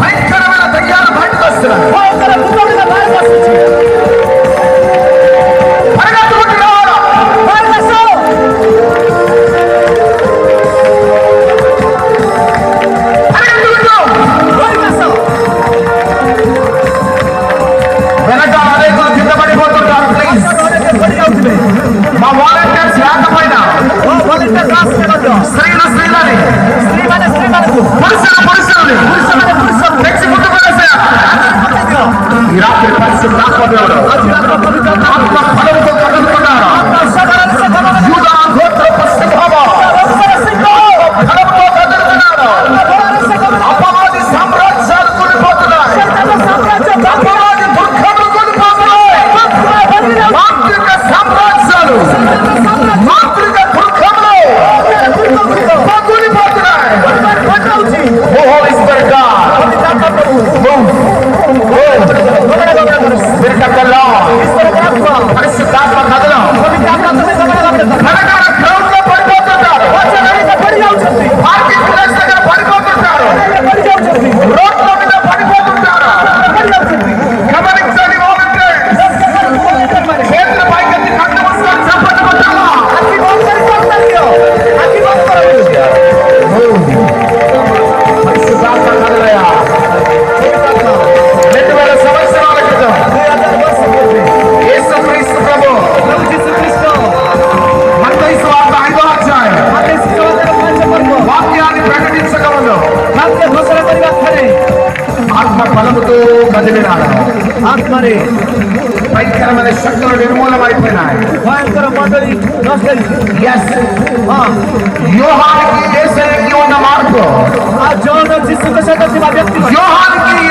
భయంకరమైన దయ్యాలు బయటకు వస్తున్నాయి. వెనక అనేకులు కింద పడిపోతుంటారు. మా వాలంటీర్స్ లేకపోయినా స్త్రీలని పురుషులని తెచ్చి ముందు పడేసారు. ఈ రాత్రి పరిశుద్ధాత్మ దేవుడు ఆత్మ బలంతో కదులుతున్నారు. యూదా గోత్రపు సింహము బలంతో కదులుతున్నారు. అపవాది సామ్రాజ్యాలు కూలిపోతున్నాయి. అపవాది దుర్గములు కూలిపోతున్నాయి. మాంత్రిక సామ్రాజ్యాలు మాంత్రిక దుర్గములు కూలిపోతున్నాయి. ఓ హోలీ స్పిరిట్ గాడ్, పరిశుద్ధాత్మ కథలో గ్రౌండ్ లో పడిపోతుంటారు. పార్కింగ్ ప్లేస్ దగ్గర పడిపోతుంటారు. రోడ్ల మీద పడిపోతుంటారు. గమనించండి వాలంటీర్స్, చేతుల పైకెత్తి కళ్ళు మూసుకొని చప్పట్లు కొట్టాలా? పరిశుద్ధాత్మ కథలయ్యా 2000 సంవత్సరాల క్రితం యేసుక్రీస్తు ప్రభు మత్తయి సువార్త 5వ అధ్యాయం వాక్యాన్ని ప్రకటించగా ముందు ఆత్మ బలముతో కదిలినాడు. ఆత్మని భయంకరమైన శక్తులు నిర్మూలమైపోయినాయి. యోహానికి యేసుకి ఉన్న మార్పు, యోహానికి